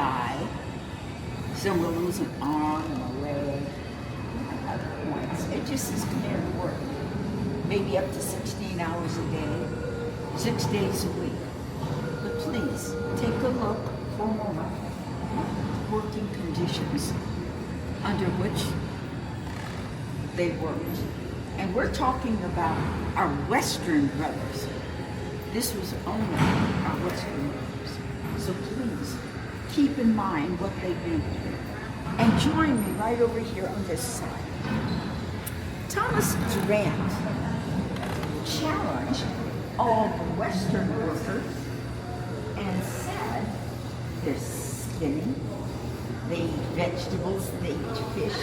die. Some will lose an arm and a leg. Other points. It just is hard work. Maybe up to 16 hours a day, 6 days a week. But please, take a look for a moment at the working conditions under which they worked. And we're talking about our Western brothers. This was only our Western brothers. So please, keep in mind what they've been through. And join me right over here on this side. Thomas Durant challenged all the Western workers and said they're spinning, they eat vegetables, they eat fish,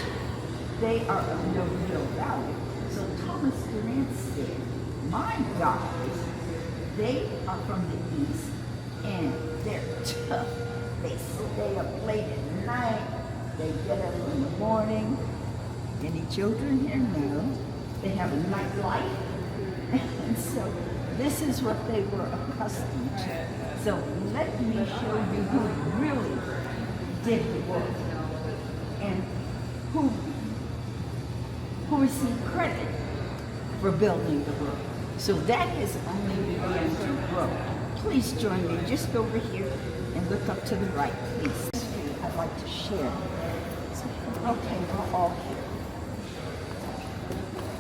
they are of no real value. So Thomas Durant said, my guys, they are from the East and they're tough. They stay up late at night, they get up in the morning. Any children here know they have a nightlife. And so this is what they were accustomed to. So let me show you who really did the work and who received credit for building the world. So that has only begun to grow. Please join me just over here and look up to the right, please. I'd like to share. Okay, we're all here.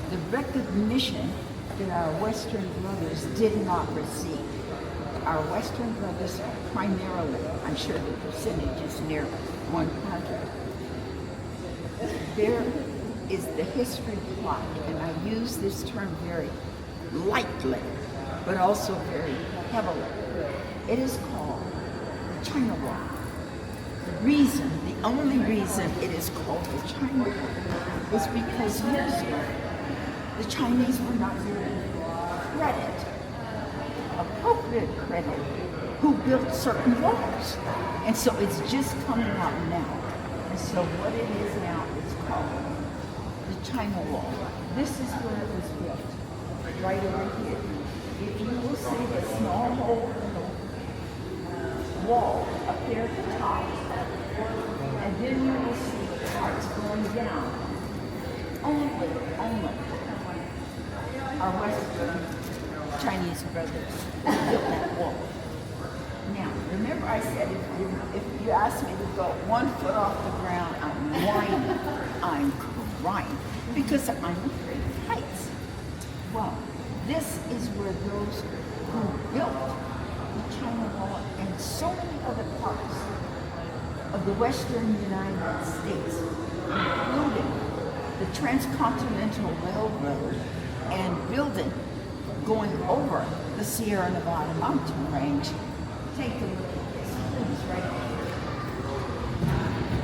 The recognition that our Western brothers did not receive. Our Western brothers primarily, I'm sure the percentage is near 100. There is the history plot, and I use this term very lightly, but also very heavily. It is called the China Wall. The only reason it is called the China Wall is because years ago, the Chinese were not given credit, appropriate credit, who built certain walls. And so it's just coming out now. And so what it is now is called the China Wall. This is where it was built, right over here. If you will see the small hole in the wall up there at the top, and then you will see the parts going down. Only our Western Chinese brothers built that wall. Now, remember I said if you ask me to go 1 foot off the ground, I'm whining, I'm crying, because I'm afraid of heights. Well, this is where those who built the China Wall and so many other parts of the Western United States, including the Transcontinental Railroad and building going over the Sierra Nevada mountain range. Take a look at this, please, right here.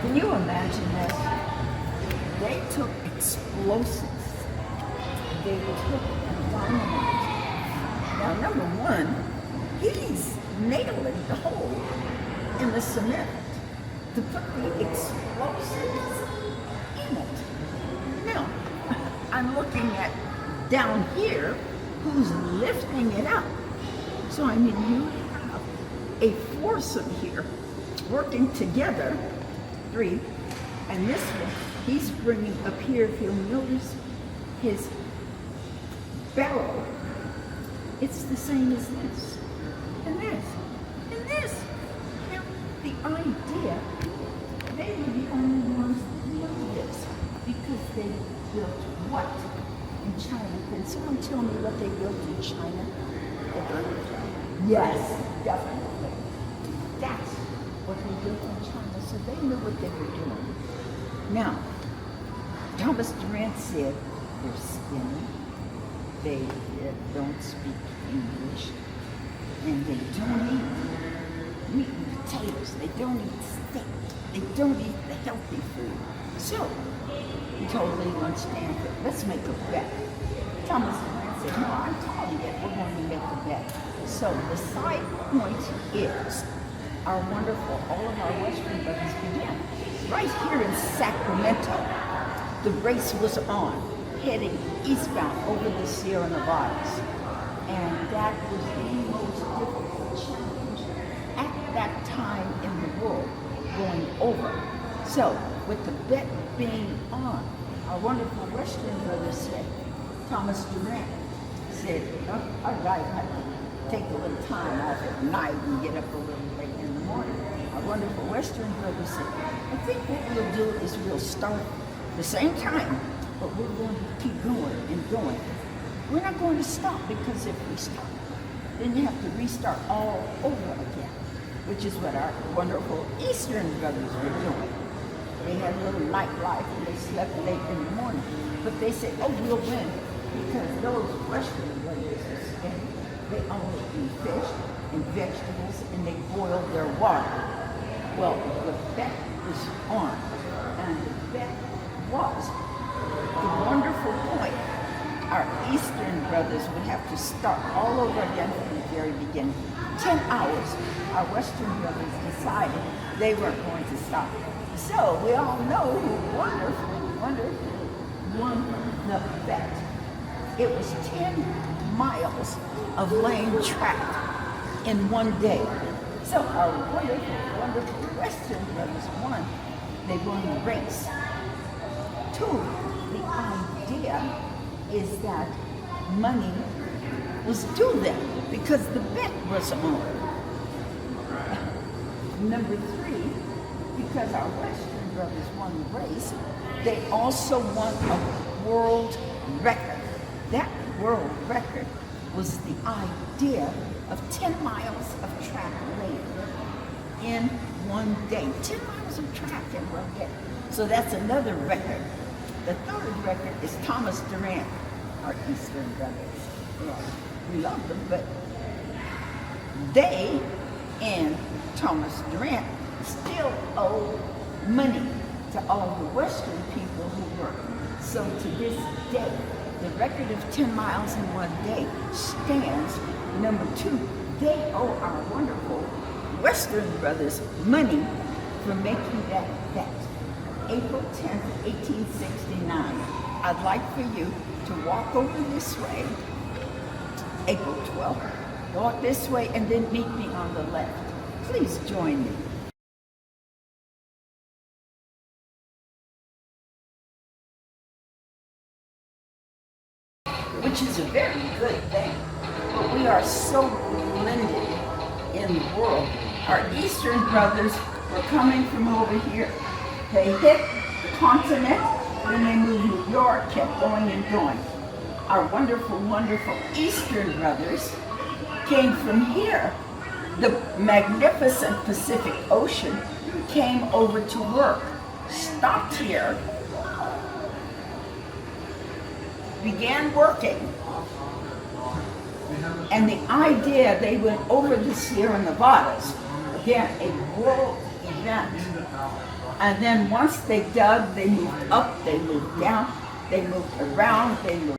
Can you imagine this? They took explosives. They took dynamite. Now, number one, he's nailing the hole in the cement to put the explosives in it. Now, I'm looking at down here who's lifting it up. So, I mean, you have a foursome here working together, 3, and this one, he's bringing up here, if you'll notice, his barrel. It's the same as this, and this, and this. Now, the idea, they were the only ones that knew this, because they built what in China? Can someone tell me what they built in China? Yes, definitely. That's what they built in China, so they knew what they were doing. Now, Thomas Durant said they're skinny, they don't speak English, and they don't eat meat and potatoes, they don't eat steak, they don't eat the healthy food. So, he told Lee on Stanford, let's make a bet. Thomas Durant said, no, I'm calling it, we're going to make a bet. So the side point is our wonderful, all of our Western brothers began. Right here in Sacramento, the race was on, heading eastbound over the Sierra Nevadas. And that was the most difficult challenge at that time in the world, going over. So, with the bet being on, our wonderful Western brothers said, Thomas Durant said, oh, our guy had to take a little time off at night and get up a little late in the morning. Our wonderful Western brothers said, I think what we'll do is we'll start the same time, but we're going to keep going and going. We're not going to stop, because if we stop, then you have to restart all over again, which is what our wonderful Eastern brothers were doing. They had a little nightlife and they slept late in the morning. But they said, oh, we'll win, because those Western brothers are steady. They only eat fish and vegetables, and they boil their water. Well, the bet was on, and the bet was the wonderful point. Our Eastern brothers would have to start all over again from the very beginning. 10 hours, our Western brothers decided they weren't going to stop. So we all know who wonderfully won the bet. It was 10 miles of laying track in one day. So our wonderful Western brothers won. They won the race. Two, the idea is that money was due them because the bet was on. Number three, because our Western brothers won the race, they also won a world record. That world record was the idea of 10 miles of track laid in one day. 10 miles of track in one day. So that's another record. The third record is Thomas Durant, our Eastern brothers. Yeah, we love them, but they and Thomas Durant still owe money to all the Western people who work. So to this day, the record of 10 miles in one day stands. Number two, they owe our wonderful Western brothers money for making that bet. April 10th, 1869. I'd like for you to walk over this way. April 12th, walk this way and then meet me on the left. Please join me. Which is a very good thing, but we are so blended in the world. Our Eastern brothers were coming from over here. They hit the continent, then they moved New York, kept going and going. Our wonderful Eastern brothers came from here. The magnificent Pacific Ocean came over to work, stopped here, began working, and the idea, they went over the Sierra Nevadas, again, a world event. And then once they dug, they moved up, they moved down, they moved around, they moved